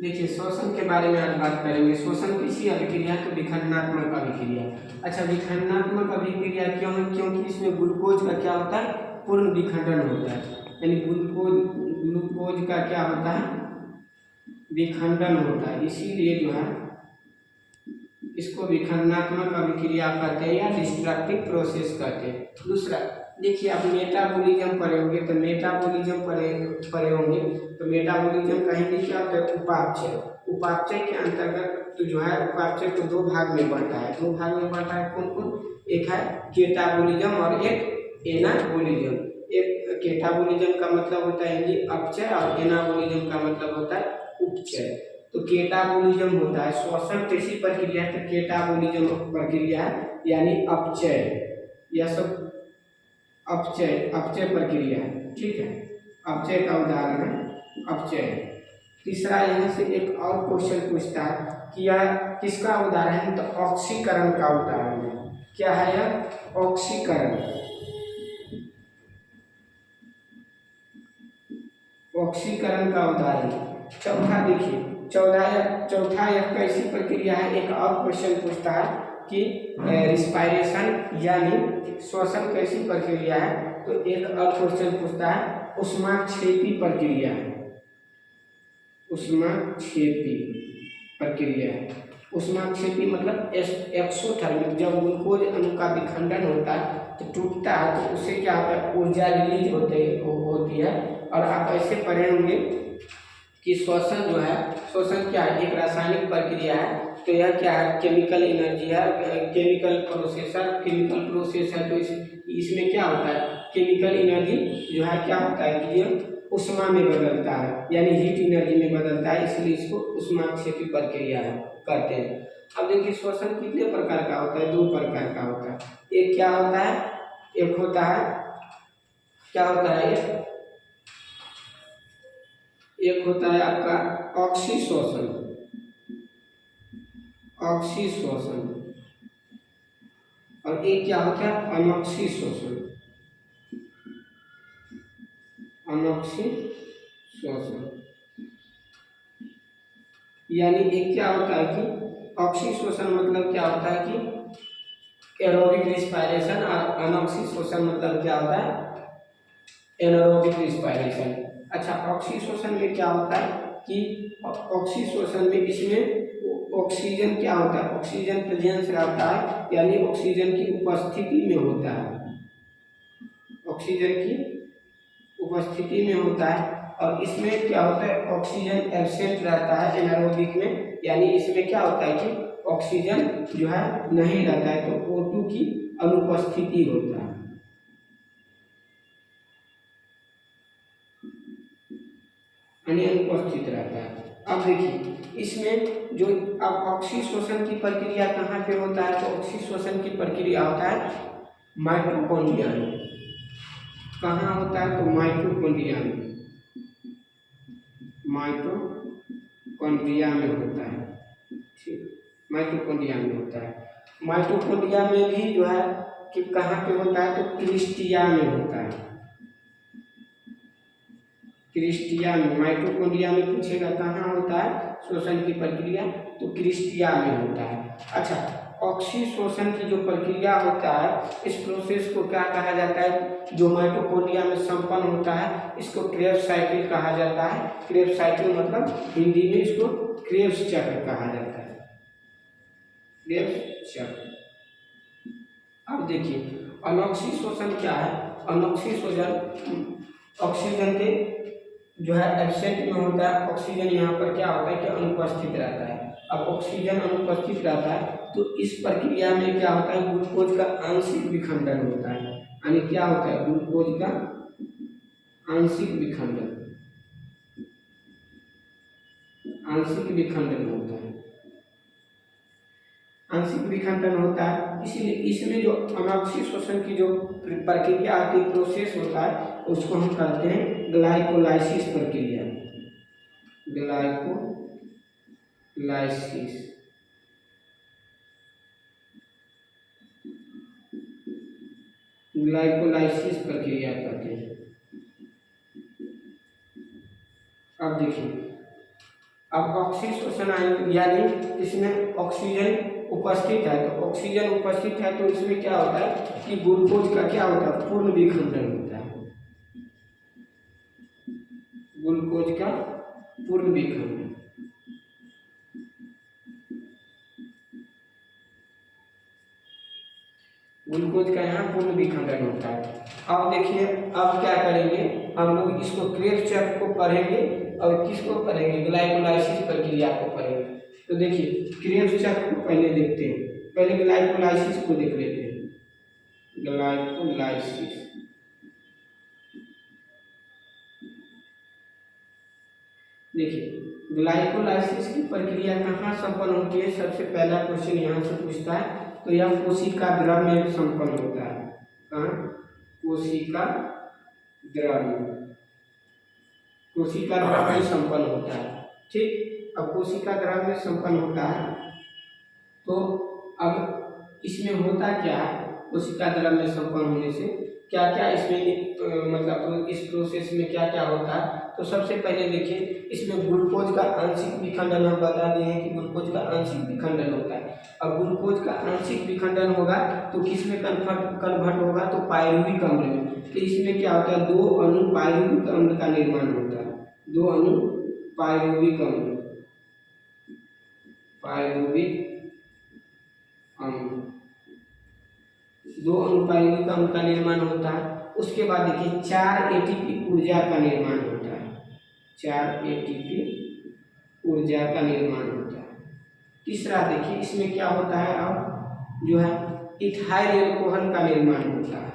देखिए श्वसन के बारे में आज बात करेंगे। श्वसन किसी अभिक्रिया तो विखंडनात्मक अभिक्रिया। अच्छा, विखंडनात्मक अभिक्रिया क्यों है? क्योंकि इसमें ग्लूकोज का क्या होता है? पूर्ण विखंडन होता है। यानी ग्लूकोज का क्या होता है? विखंडन होता है। इसीलिए जो है इसको विखंडनात्मक अभिक्रिया कहते हैं या डिस्ट्रक्टिव प्रोसेस कहते हैं। दूसरा देखिए, आप मेटाबॉलिज्म पढ़े होंगे तो पढ़े होंगे तो मेटाबॉलिज्म कहेंगे क्या होता है? उपापचय। उपापचय के अंतर्गत तो जो है उपापचय को दो भाग में बढ़ता है। दो भाग में बढ़ता है कौन कौन? एक है केटाबॉलिज्म और एक एनाबॉलिज्म। एक केटाबॉलिज्म का मतलब होता है अपचय और एनाबॉलिज्म का मतलब होता है उपचय। तो केटाबॉलिज्म होता है श्वसन कैसी प्रक्रिया है? तो केटाबॉलिज्म प्रक्रिया है यानी अपचय। यह सब अपचय प्रक्रिया है। ठीक है, अपचय का उदाहरण है अपचय। तीसरा यहाँ से एक और क्वेश्चन पूछता है कि यह किसका उदाहरण है? तो ऑक्सीकरण का उदाहरण है। क्या है यह? ऑक्सीकरण। ऑक्सीकरण का उदाहरण। चौथा देखिए, चौथा एक कैसी प्रक्रिया है? एक और क्वेश्चन पूछता है कि रिस्पायरेशन यानी श्वसन कैसी प्रक्रिया है? तो एक और क्वेश्चन पूछता है ऊष्माक्षेपी प्रक्रिया है। ऊष्माक्षेपी प्रक्रिया है। ऊष्माक्षेपी मतलब एक्सोथर्मिक। जब ग्लूकोज अणु का विखंडन होता है तो टूटता है तो उससे क्या होता है? ऊर्जा रिलीज होती है। और आप ऐसे पढ़े होंगे कि श्वसन जो है, श्वसन क्या है? एक रासायनिक प्रक्रिया है। तो यह क्या है? केमिकल एनर्जी है, केमिकल प्रोसेस है। तो इसमें क्या होता है? केमिकल एनर्जी जो है क्या होता है कि ये उष्मा में बदलता है यानी हीट एनर्जी में बदलता है, इसलिए इसको ऊष्माक्षेपी प्रक्रिया कहते हैं। अब देखिए श्वसन कितने प्रकार का होता है? दो प्रकार का होता है। एक क्या होता है? एक होता है क्या होता है? एक होता है आपका ऑक्सीश्वसन। और एक क्या होता है? अनॉक्सीश्वसन। यानी एक क्या होता है कि ऑक्सीश्वसन मतलब क्या होता है कि एरोबिक रिस्पायरेशन, और अनऑक्सीश्वसन मतलब क्या होता है? Anaerobic respiration. अच्छा, ऑक्सीश्वसन में क्या होता है कि ऑक्सीश्वसन में इसमें ऑक्सीजन क्या होता है? ऑक्सीजन प्रेजेंस रहता है यानी ऑक्सीजन की उपस्थिति में होता है। ऑक्सीजन की उपस्थिति में होता है। और इसमें क्या होता है? ऑक्सीजन एब्सेंट रहता है एनारोबिक में, यानी इसमें क्या होता है कि ऑक्सीजन जो है नहीं रहता है, तो O2 की अनुपस्थिति होता है। अनुपस्थित रहता है। अब देखिए इसमें जो अब ऑक्सीश्वसन की प्रक्रिया कहाँ पे होता है? तो ऑक्सीश्वसन की प्रक्रिया होता है माइटोकॉन्ड्रिया में। कहाँ होता है? तो माइटोकॉन्ड्रिया में। माइटोकॉन्ड्रिया में होता है। ठीक, माइटोकॉन्ड्रिया में होता है। माइटोकॉन्ड्रिया में भी जो है कि कहाँ पे होता है? तो क्रिस्टिया में होता है। क्रिस्टिया में, माइटोकॉन्ड्रिया में पूछेगा कहाँ होता है श्वसन की प्रक्रिया? तो क्रिस्टिया में होता है। अच्छा, ऑक्सीश्वसन की जो प्रक्रिया होता है, इस प्रोसेस को क्या कहा जाता है? जो माइटोकॉन्ड्रिया में संपन्न होता है इसको क्रेब्स साइकिल कहा जाता है। क्रेब्स साइकिल मतलब हिंदी में इसको क्रेब्स चक्र कहा जाता है। क्रेब्स चक्र। अब देखिए अनऑक्सीश्वसन क्या है? अनऑक्सीश्वसन ऑक्सीजन के जो है एब्सेंट में होता है। ऑक्सीजन यहाँ पर क्या होता है कि अनुपस्थित रहता है। अब ऑक्सीजन अनुपस्थित रहता है तो इस प्रक्रिया में क्या होता है? ग्लूकोज का आंशिक विखंडन होता है। यानी क्या होता है? ग्लूकोज का आंशिक विखंडन होता है। आंशिक विखंडन होता है, इसीलिए इसमें जो अनऑक्सीश्वसन की जो प्रक्रिया आती है, प्रोसेस होता है, उसको हम कहते हैं ग्लाइकोलाइसिस प्रक्रिया। ग्लाइकोलाइसिस प्रक्रिया कहते हैं। अब देखिए अब ऑक्सीजन शोषण आयन यानी इसमें ऑक्सीजन उपस्थित है, तो ऑक्सीजन उपस्थित है तो इसमें क्या होता है कि ग्लूकोज का क्या होता है, पूर्ण विखंडन होता है, ग्लूकोज का पूर्ण विखंडन। ग्लूकोज का यहाँ पूर्ण विखंडन होता है। अब देखिए अब क्या करेंगे हम लोग, इसको क्रेब्स चक्र को पढ़ेंगे और किसको पढ़ेंगे, ग्लाइकोलाइसिस प्रक्रिया को पढ़ेंगे। तो देखिए क्रेब्स चक्र को पहले देखते हैं, पहले ग्लाइकोलाइसिस को देख लेते हैं। ग्लाइकोलाइसिस, देखिए ग्लाइकोलाइसिस की प्रक्रिया कहाँ संपन्न होती है, सबसे पहला क्वेश्चन यहाँ से पूछता है, तो यह कोशिका द्रव में संपन्न होता है। कहाँ, कोशिका द्रव में, कोशिका द्रव में संपन्न होता है। ठीक, अब कोशिका द्रव में संपन्न होता है तो अब इसमें होता क्या है, कोशिका द्रव में संपन्न होने से क्या क्या इसमें मतलब इस प्रोसेस में क्या क्या होता है। तो सबसे पहले देखिए इसमें ग्लूकोज का आंशिक विखंडन हम बता दिए हैं कि ग्लूकोज का आंशिक विखंडन होता है। अब ग्लूकोज का आंशिक विखंडन होगा तो किसमें कन्वर्ट होगा, तो पायरुविक अम्ल में। तो इसमें क्या होता है, दो अणु पायरुविक अम्ल का निर्माण होता है, दो अणु पायरुविक अम्ल, पायरुविक अम्ल, दो अणु पायरुविक अम्ल का निर्माण होता है। उसके बाद देखिए 4 एटीपी ऊर्जा का निर्माण होता है, 4 एटीपी ऊर्जा का निर्माण होता है। तीसरा देखिए इसमें क्या होता है, अब जो है इथाइल एल्कोहल का निर्माण होता है,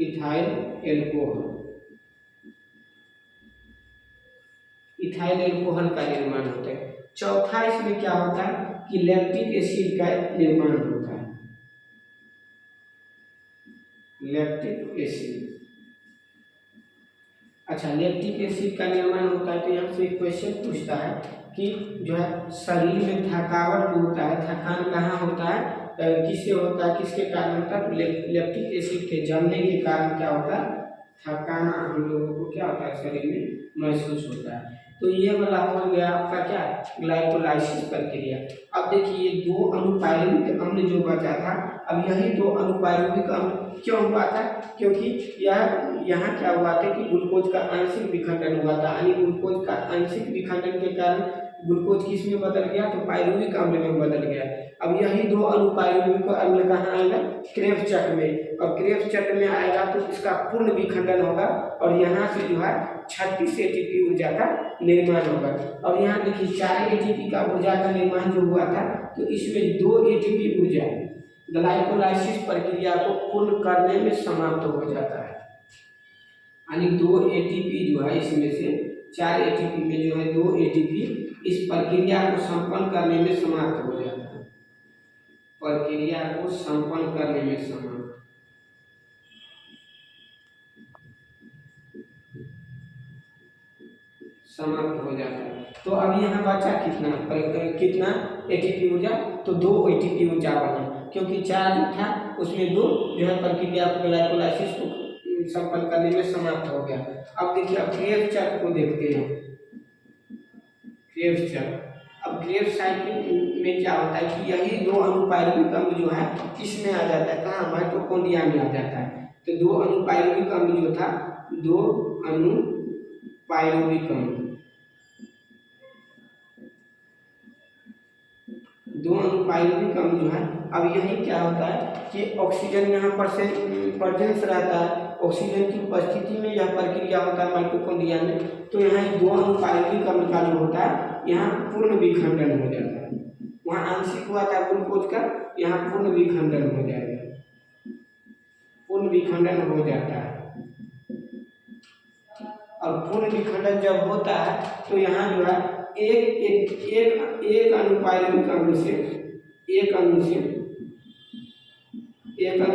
इथाइल एल्कोहल, इथाइल एल्कोहल का निर्माण होता है। चौथा इसमें क्या होता है कि लैक्टिक एसिड का निर्माण होता है, लैक्टिक एसिड। अच्छा, लैक्टिक एसिड का निर्माण होता है तो यहाँ से एक क्वेश्चन पूछता है कि जो है शरीर में थकावट होता है, थकान कहाँ होता है, किससे होता है, किसके कारण होता है, तो लैक्टिक एसिड के जमने के कारण क्या होता है, थकान हम लोगों को क्या होता है शरीर में महसूस होता है। तो ये वाला हो गया आपका क्या, ग्लाइकोलाइसिस प्रक्रिया। अब देखिए ये दो अणु पायरुविक अम्ल जो बचा था, अब यही दो अणु पायरुविक अम्ल क्यों हुआ था, क्योंकि यह यहाँ क्या हुआ था कि ग्लूकोज का आंशिक विखंडन हुआ था, यानी ग्लूकोज का आंशिक विखंडन के कारण ग्लूकोज किस में बदल गया, तो पायरुविक अम्ल में बदल गया। अब यही दो अणु पायरुविक अम्ल कहाँ आएगा, क्रेब्स चक्र में, और क्रेब्स चक्र में आएगा तो इसका पूर्ण विखंडन होगा और यहाँ से जो है 36 एटीपी ऊर्जा का निर्माण होगा। और यहाँ देखिए 4 एटीपी का ऊर्जा का निर्माण जो हुआ था, तो इसमें 2 एटीपी ऊर्जा ग्लाइकोलाइसिस प्रक्रिया को पूर्ण करने में समाप्त हो जाता है, यानी 2 एटीपी जो है इसमें से 4 एटीपी में जो है 2 एटीपी इस प्रक्रिया को संपन्न करने में समाप्त हो जाता है, प्रक्रिया को संपन्न करने में समाप्त, समाप्त हो जाता है। तो अब यहाँ बचा कितना एटीपी ऊर्जा, तो 2 एटीपी ऊर्जा बना, क्योंकि 4 जो था उसमें 2 जो है प्रक्रिया को ग्लाइकोलाइसिस को संपन्न करने में समाप्त हो गया। अब देखिए अब क्रेब्स चक्र को देखते हैं, क्रेब्स चक्र। अब क्रेब्स साइकिल में क्या होता है कि यही 2 अणु पायरुविक अम्ल जो है इसमें आ जाता है, कहाँ, माइटोकॉन्ड्रिया में आ जाता है। तो 2 अणु पायरुविक अम्ल जो था, 2 अणु पायरुविक अम्ल, 2 अणु पायरुविक अम्ल जो है, अब यही क्या होता है कि ऑक्सीजन यहाँ पर से प्रेजेंस रहता है, ऑक्सीजन की उपस्थिति में यह प्रक्रिया होता है माइटोकॉन्ड्रिया में। तो यहाँ 2 अणु पायरुविक अम्ल का जो होता है यहाँ पूर्ण विखंडन हो जाता है, वहाँ आंशिक हुआ था ग्लूकोज का, यहाँ पूर्ण विखंडन हो जाएगा, पूर्ण विखंडन हो जाता है। और पूर्ण विखंडन जब होता है तो यहाँ जो है एक अणु पायरुविक अम्ल से एक अणु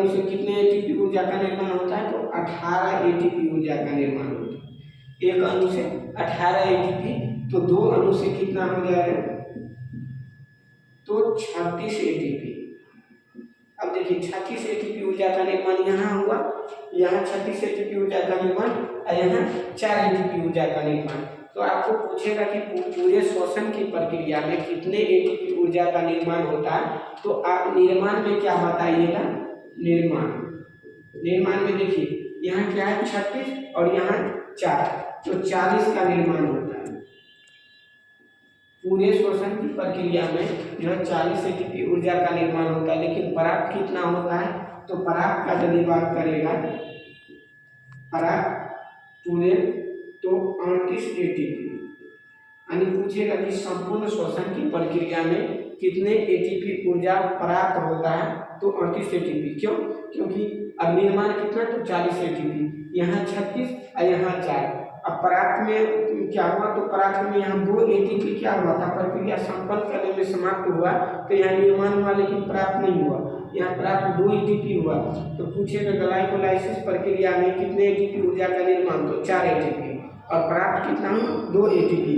से कितने एटीपी ऊर्जा का निर्माण होता है, तो 18 एटीपी ऊर्जा का निर्माण होता है, एक अणु से 18 एटीपी। तो 2 अणु से कितना हो जाएगा, तो 36 एटीपी। अब देखिए 36 एटीपी ऊर्जा का निर्माण यहाँ हुआ, यहाँ 36 एटीपी ऊर्जा का निर्माण और यहाँ 4 एटीपी ऊर्जा का निर्माण। तो आपको पूछेगा कि पूरे श्वसन की प्रक्रिया में कितने एटीपी ऊर्जा का निर्माण होता है, तो आप निर्माण में क्या बताइएगा, निर्माण में देखिए यहाँ क्या है 36 और यहाँ 4, तो 40 का निर्माण होता है। पूरे श्वसन की प्रक्रिया में जो है 40 एटीपी ऊर्जा का निर्माण होता है, लेकिन पराग कितना होता है, तो पराग का यदि बात करेगा, पराग पूरे तो 38 एटीपी, यानी पूछेगा कि संपूर्ण श्वसन की प्रक्रिया में कितने एटीपी ऊर्जा प्राप्त होता है, तो 38 एटीपी। क्यों? क्योंकि अब निर्माण कितना, तो 40 एटीपी, यहाँ 36 और यहाँ 4। अब पराग में क्या हुआ, तो पराग में यहाँ 2 एटीपी क्या हुआ था, प्रक्रिया संपन्न करने में समाप्त हुआ, तो यहाँ निर्माण हुआ लेकिन प्राप्त नहीं हुआ, यहाँ प्राप्त 2 एटीपी हुआ। तो पूछेगा ग्लाइकोलाइसिस प्रक्रिया में कितने एटीपी ऊर्जा का निर्माण, तो 4 एटीपी, और प्राप्त कितना हुआ, 2 एटीपी।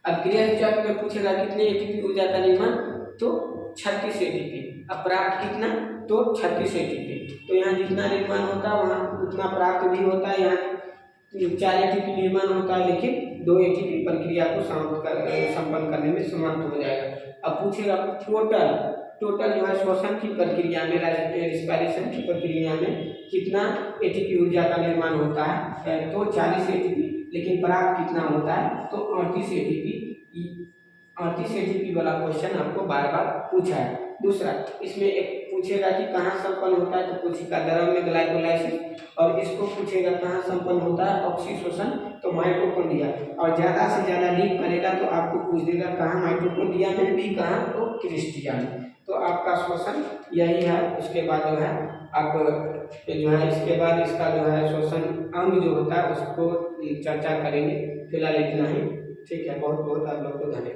अब क्रिया चक्र में पूछेगा कितने एटीपी ऊर्जा का निर्माण, तो 36 एटीपी, अब प्राप्त कितना, तो 36 एटीपी। तो यहाँ जितना निर्माण होता है वहाँ उतना प्राप्त भी होता है, यहाँ 4 एटीपी निर्माण होता है लेकिन 2 एटीपी प्रक्रिया को संपन्न करने में समाप्त हो जाएगा। अब पूछेगा टोटल जो है श्वसन की प्रक्रिया में, रेस्पिरेशन की प्रक्रिया में कितना एटीपी ऊर्जा का निर्माण होता है, तो 40 एटीपी, लेकिन प्राप्त कितना होता है, तो 38 एटीपी। 38 एटीपी वाला क्वेश्चन आपको बार बार पूछा है। दूसरा इसमें एक पूछेगा कि कहाँ संपन्न होता है, तो कोशिका द्रव में ग्लाइकोलाइसिस, और इसको पूछेगा कहाँ संपन्न होता है, ऑक्सीशोषण, तो माइटोकॉन्ड्रिया, और ज़्यादा से ज़्यादा लीक करेगा तो आपको पूछ देगा कहाँ माइटोकॉन्ड्रिया में, भी कहाँ, तो क्रिस्टिया में। तो आपका श्वसन यही है। उसके बाद जो है आप जो है इसके बाद इसका जो है श्वसन अंग जो होता है उसको चर्चा करेंगे। फिलहाल इतना ही, ठीक है। बहुत बहुत आप लोग को धन्यवाद।